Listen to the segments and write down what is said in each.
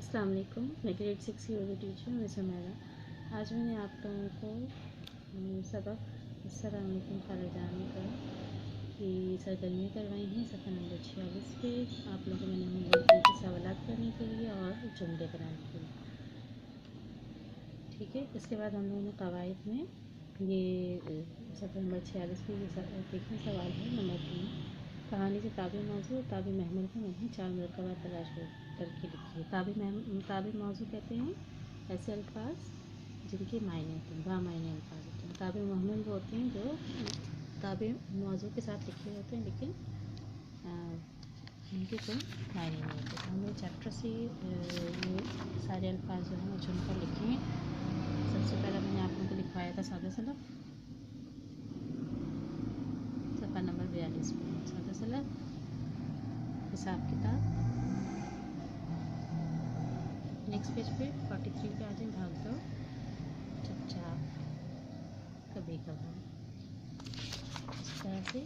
अस्सलाम वालेकुम। मैं ग्रेड 6 की उर्दू टीचर हूँ सुमेरा। आज मैंने आप लोगों को सबक अस्सलाम वालेकुम खालिजान का की सरगर्मी करवाई हैं सफ़ा नंबर 46 पे। आप लोगों को मैंने होमवर्क दिए थे सवालात करने के लिए और जुमले बनाने के लिए, ठीक है। इसके बाद हम लोगों ने कवायद में ये सफ़ा नंबर 46 पे ये देखें सवाल है नंबर 3। कहानी से ताबी मौजू और ताबी महमूल को मैंने 4 मरतबा तलाश करके लिखी है। ताबी मौजू कहते हैं ऐसे अल्फाज जिनके मायने होते हैं, बामायने अल्फाज होते हैं। ताबी महमूल वो होते हैं जो ताबी मौजू के साथ लिखे होते हैं लेकिन उनके कोई मायने नहीं होते। तो हमने चैप्टर से ये सारे अल्फाज जो हैं चुनकर लिखे हैं। सबसे पहला मैंने आप लोगों को लिखवाया था सादा सलफ़, सफ़ा नंबर 42 पे सादा सलफ़, हिसाब किताब। नेक्स्ट पेज पे 43 पे आ जाए, भाग दो, चुपचाप, कभी कभार। इस तरह से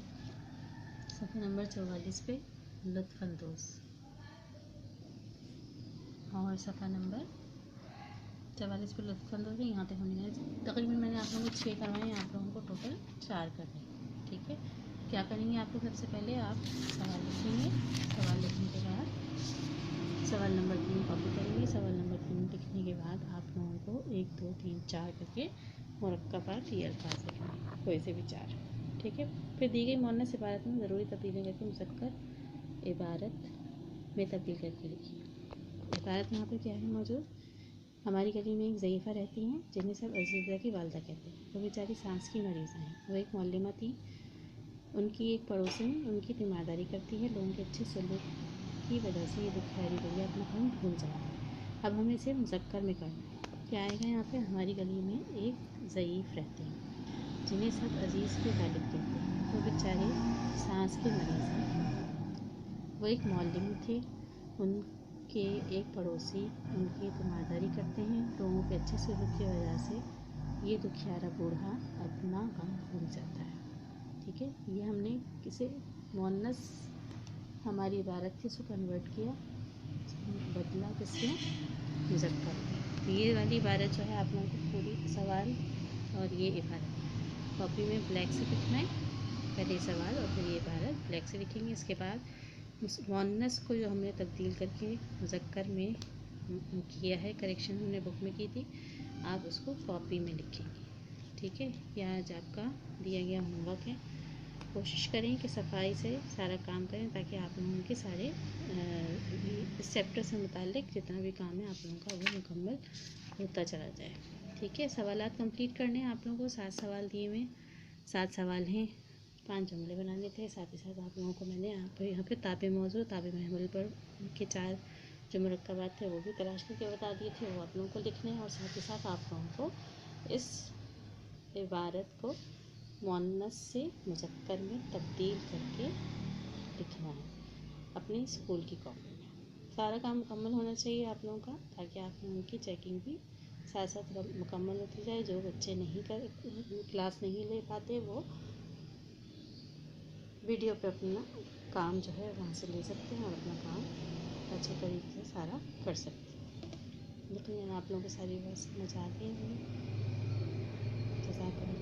सफ़ा नंबर 44 पे लुत्फ़अंदोज़, और सफ़ा नंबर 44 पे लुत्फ़अंदोज़ है। यहाँ तक हमने तकरीबन मैंने आप लोगों को 6 करवाए हैं, आप लोगों को टोटल 4 करने, ठीक है। क्या करेंगे आप लोग, सबसे पहले आप सवाल लिखेंगे, सवाल लिखने के बाद सवाल नंबर 3 कॉपी करेंगे। सवाल नंबर 3 लिखने के बाद आप लोगों को 1 2 3 4 करके मुरक्कबात ये अल्फाज लिखने, कोई से भी 4, ठीक है। फिर दी गई मुअन्नस इबारत में ज़रूरी तब्दीलें करके मुज़क्कर इबारत में तब्दील करके लिखिए। इबारत यहाँ पर क्या है मौजूद, हमारी गली में एक ज़ईफ़ा रहती हैं जिन्हें सब अज़ीज़ा की वालदा कहते हैं। वो बेचारी सांस की मरीज़ हैं। वो एक मुअल्लिमा थी। उनकी एक पड़ोसी उनकी तीमारदारी करती है। लोगों के अच्छे सलूक की वजह से ये दुखियारी गुड़िया अपना काम भूल जाती है। अब हमें इसे मुज़क्कर में करना है। क्या आएगा यहाँ पे, हमारी गली में एक ज़ईफ़ रहते हैं जिन्हें सब अज़ीज़ के वालिद कहते हैं। वो बेचारे सांस के मरीज़ हैं। वो एक मौल्लिम थे। उनके एक पड़ोसी उनकी तीमारदारी करते हैं। लोगों के अच्छे सलूक की वजह से ये दुखियारा बूढ़ा अपना गम भूल जाता है, ठीक है। ये हमने किसे मुअन्नस हमारी इबारत थी, उसको कन्वर्ट किया, बदला किससे, मुज़क्कर। तो ये वाली इबारत जो है आप लोगों को पूरी सवाल और ये इबारत कॉपी में ब्लैक से लिखना है। पहले सवाल और फिर ये इबारत ब्लैक से लिखेंगे। इसके बाद मुअन्नस को जो हमने तब्दील करके मुज़क्कर में किया है, करेक्शन हमने बुक में की थी, आप उसको कॉपी में लिखेंगे, ठीक है। यह आज आपका दिया गया होमवर्क है। कोशिश करें कि सफाई से सारा काम करें ताकि आप लोगों के सारे इस चैप्टर से मुताल्लिक जितना भी काम है आप लोगों का वो मुकम्मल होता चला जाए, ठीक है। सवालात कंप्लीट करने हैं आप लोगों को। 7 सवाल दिए हुए, 7 सवाल हैं, 5 जुमले बनाने थे। साथ ही साथ आप लोगों को मैंने यहाँ पे ताबे मौजू ताबे महमूल पर के 4 जो मुरक्कबात थे वो भी तलाश करके बता दिए थे, वो आप लोगों को लिखने हैं। और साथ ही साथ आप लोगों को इस इबारत को मुअन्नस से मुज़क्कर में तब्दील करके लिखना है अपनी स्कूल की कॉपी में। सारा काम मुकम्मल होना चाहिए आप लोगों का, ताकि आप लोगों की चेकिंग भी साथ साथ मुकम्मल होती जाए। जो बच्चे क्लास नहीं ले पाते वो वीडियो पे अपना काम जो है वहाँ से ले सकते हैं और अपना काम अच्छे तरीके से सारा कर सकते हैं। लेकिन आप लोगों को सारी बात समझ आ गई है। जज़ाकल्लाह।